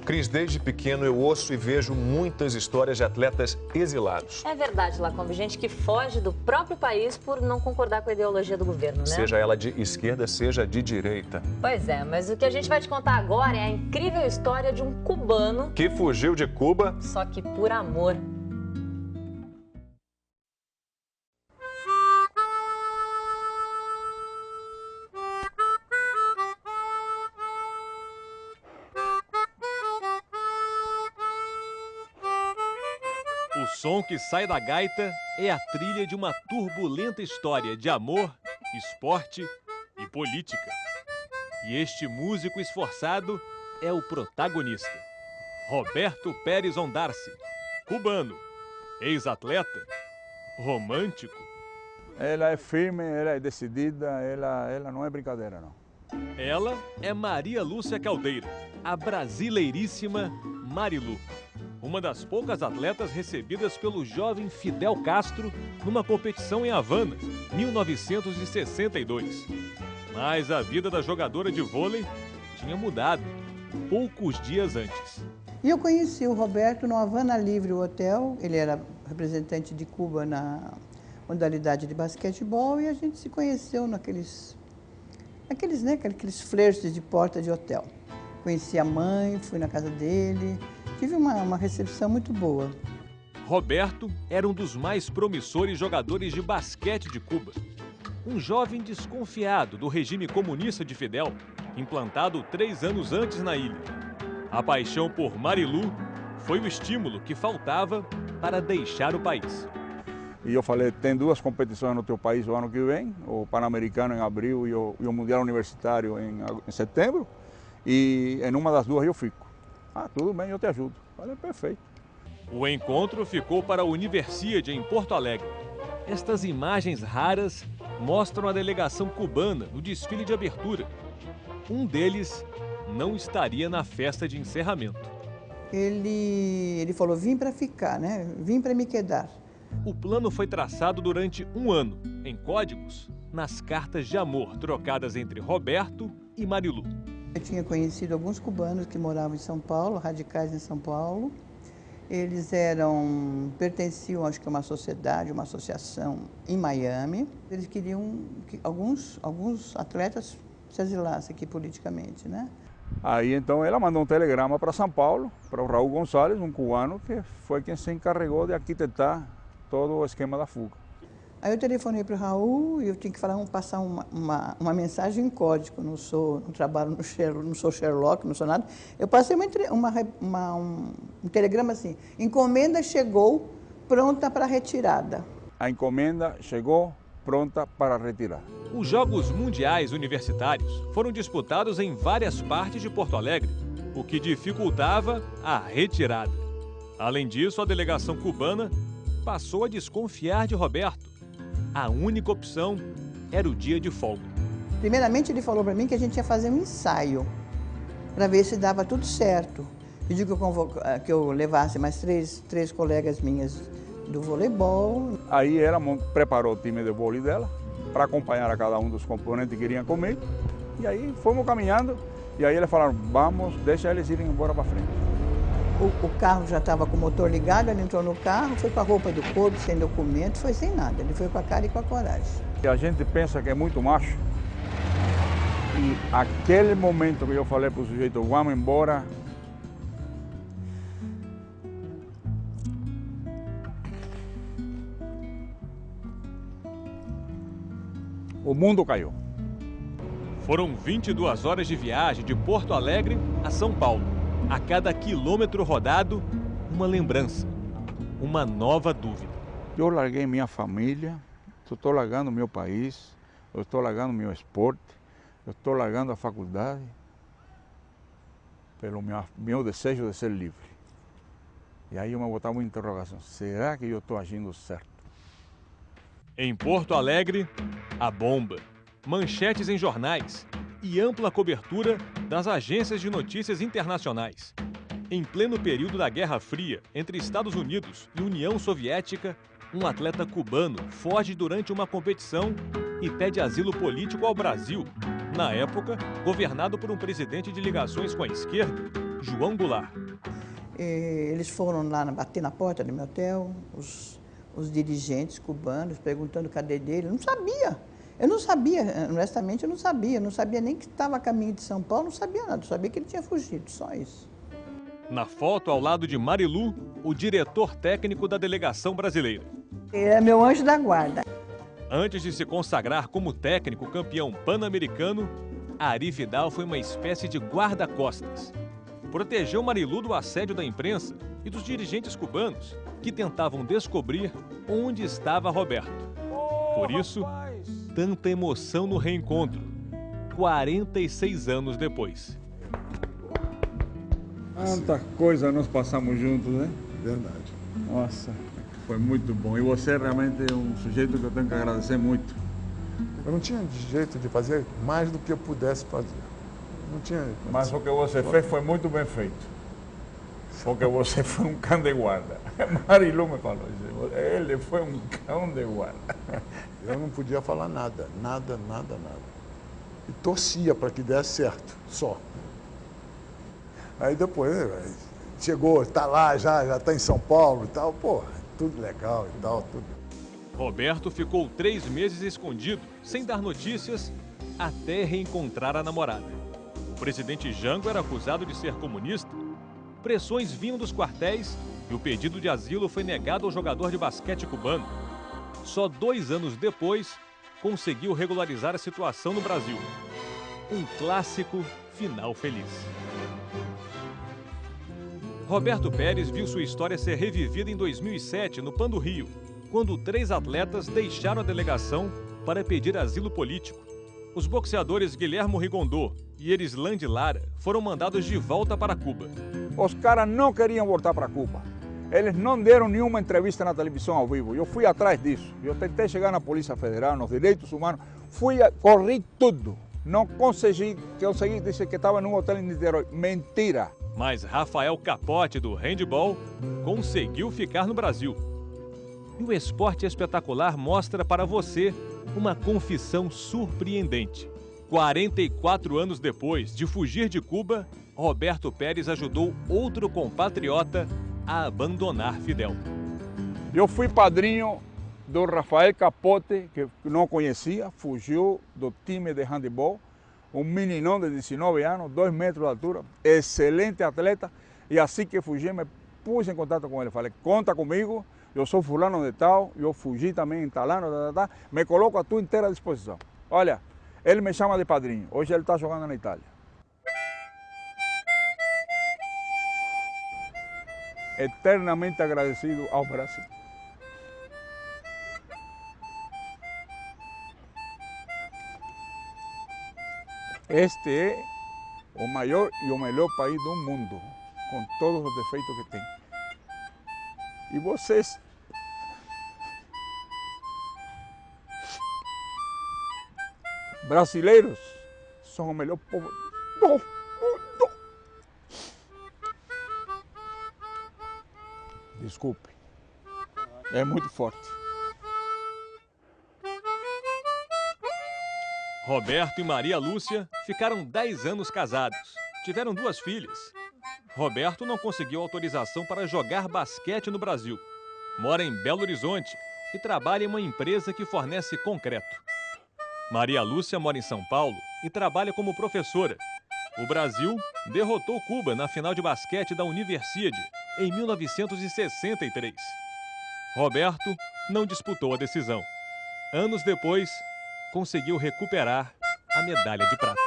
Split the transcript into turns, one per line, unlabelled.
Cris, desde pequeno eu ouço e vejo muitas histórias de atletas exilados.
É verdade, Lacombe, gente que foge do próprio país por não concordar com a ideologia do governo, né?
Seja ela de esquerda, seja de direita.
Pois é, mas o que a gente vai te contar agora é a incrível história de um cubano
Que fugiu de Cuba,
só que por amor.
O som que sai da gaita é a trilha de uma turbulenta história de amor, esporte e política. E este músico esforçado é o protagonista. Roberto Pérez Ondarce, cubano, ex-atleta, romântico.
Ela é firme, ela é decidida, ela não é brincadeira, não.
Ela é Maria Lúcia Caldeira, a brasileiríssima Marilu. Uma das poucas atletas recebidas pelo jovem Fidel Castro numa competição em Havana, 1962. Mas a vida da jogadora de vôlei tinha mudado poucos dias antes.
E eu conheci o Roberto no Havana Livre Hotel. Ele era representante de Cuba na modalidade de basquetebol e a gente se conheceu naqueles flertes de porta de hotel. Conheci a mãe, fui na casa dele, tive uma recepção muito boa.
Roberto era um dos mais promissores jogadores de basquete de Cuba. Um jovem desconfiado do regime comunista de Fidel, implantado 3 anos antes na ilha. A paixão por Marilu foi o estímulo que faltava para deixar o país.
E eu falei, tem 2 competições no teu país o ano que vem, o Pan-Americano em abril e o Mundial Universitário em setembro, e em uma das 2 eu fico. Ah, tudo bem, eu te ajudo. Falei, perfeito.
O encontro ficou para a Universiade em Porto Alegre. Estas imagens raras mostram a delegação cubana no desfile de abertura. Um deles não estaria na festa de encerramento.
Ele falou, vim para ficar, né? Vim para me quedar.
O plano foi traçado durante 1 ano, em códigos, nas cartas de amor trocadas entre Roberto e Marilu.
Eu tinha conhecido alguns cubanos que moravam em São Paulo, radicais em São Paulo. Eles pertenciam, acho que a uma sociedade, uma associação em Miami. Eles queriam que alguns atletas se exilassem aqui politicamente, né?
Aí então ela mandou um telegrama para São Paulo, para o Raul Gonçalves, um cubano, que foi quem se encarregou de arquitetar todo o esquema da fuga.
Aí eu telefonei para o Raul e eu tinha que passar uma mensagem em código. Não trabalho no Sherlock, não sou Sherlock, não sou nada. Eu passei um telegrama assim, encomenda chegou, pronta para retirada.
A encomenda chegou, pronta para retirar.
Os Jogos Mundiais Universitários foram disputados em várias partes de Porto Alegre, o que dificultava a retirada. Além disso, a delegação cubana passou a desconfiar de Roberto. A única opção era o dia de folga.
Primeiramente, ele falou para mim que a gente ia fazer um ensaio para ver se dava tudo certo. Pediu que eu levasse mais três colegas minhas do voleibol.
Aí ela preparou o time de vôlei dela para acompanhar a cada um dos componentes que queriam comer. E aí fomos caminhando e aí eles falaram, vamos, deixa eles irem embora para frente.
O carro já estava com o motor ligado, ele entrou no carro, foi com a roupa do corpo, sem documento, foi sem nada. Ele foi com a cara e com a coragem.
E a gente pensa que é muito macho. E aquele momento que eu falei para o sujeito, vamos embora, o mundo caiu.
Foram 22 horas de viagem de Porto Alegre a São Paulo. A cada quilômetro rodado, uma lembrança, uma nova dúvida.
Eu larguei minha família, estou largando meu país, eu estou largando meu esporte, eu estou largando a faculdade pelo meu desejo de ser livre. E aí eu me botava uma interrogação, será que eu estou agindo certo?
Em Porto Alegre, a bomba, manchetes em jornais e ampla cobertura das agências de notícias internacionais. Em pleno período da Guerra Fria entre Estados Unidos e União Soviética, um atleta cubano foge durante uma competição e pede asilo político ao Brasil, na época governado por um presidente de ligações com a esquerda, João Goulart.
Eles foram lá bater na porta do meu hotel, os dirigentes cubanos, perguntando cadê dele. Eu não sabia, honestamente eu não sabia nem que estava a caminho de São Paulo, não sabia nada, eu sabia que ele tinha fugido, só isso.
Na foto, ao lado de Marilu, o diretor técnico da delegação brasileira.
Ele é meu anjo da guarda.
Antes de se consagrar como técnico campeão pan-americano, Ari Vidal foi uma espécie de guarda-costas. Protegeu Marilu do assédio da imprensa e dos dirigentes cubanos que tentavam descobrir onde estava Roberto. Por isso, tanta emoção no reencontro, 46 anos depois.
Quanta coisa nós passamos juntos, né?
Verdade.
Nossa, foi muito bom. E você realmente é um sujeito que eu tenho que agradecer muito.
Eu não tinha jeito de fazer mais do que eu pudesse fazer. Não tinha.
Mas o que você fez foi muito bem feito. Porque você foi um cão de guarda. Marilu me falou isso. Ele foi um cão de guarda.
Eu não podia falar nada. E torcia para que desse certo, só. Aí depois chegou, está lá, já está em São Paulo e tal, pô, tudo legal e tal, tudo.
Roberto ficou 3 meses escondido, sem dar notícias, até reencontrar a namorada. O presidente Jango era acusado de ser comunista. Pressões vinham dos quartéis e o pedido de asilo foi negado ao jogador de basquete cubano. Só 2 anos depois, conseguiu regularizar a situação no Brasil. Um clássico final feliz. Roberto Pérez viu sua história ser revivida em 2007, no Pan do Rio, quando 3 atletas deixaram a delegação para pedir asilo político. Os boxeadores Guilhermo Rigondô e Erislande Lara foram mandados de volta para Cuba.
Os caras não queriam voltar para Cuba. Eles não deram nenhuma entrevista na televisão ao vivo. Eu fui atrás disso. Eu tentei chegar na Polícia Federal, nos direitos humanos. Corri tudo. Não consegui dizer que estava num hotel em Niterói. Mentira.
Mas Rafael Capote, do handball, conseguiu ficar no Brasil. E o Esporte Espetacular mostra para você uma confissão surpreendente. 44 anos depois de fugir de Cuba, Roberto Pérez ajudou outro compatriota a abandonar Fidel.
Eu fui padrinho do Rafael Capote, que não conhecia, fugiu do time de handebol, um meninão de 19 anos, 2 metros de altura, excelente atleta, e assim que fugi, me pus em contato com ele, falei, conta comigo, eu sou fulano de tal, eu fugi também em talano, me coloco à tua inteira disposição. Olha, ele me chama de padrinho, hoje ele está jogando na Itália. Eternamente agradecido ao Brasil. Este é o maior e o melhor país do mundo, com todos os defeitos que tem. E vocês, brasileiros, são o melhor povo do mundo. Desculpe, é muito forte.
Roberto e Maria Lúcia ficaram 10 anos casados. Tiveram 2 filhas. Roberto não conseguiu autorização para jogar basquete no Brasil. Mora em Belo Horizonte e trabalha em uma empresa que fornece concreto. Maria Lúcia mora em São Paulo e trabalha como professora. O Brasil derrotou Cuba na final de basquete da Universiade em 1963. Roberto não disputou a decisão. Anos depois, conseguiu recuperar a medalha de prata.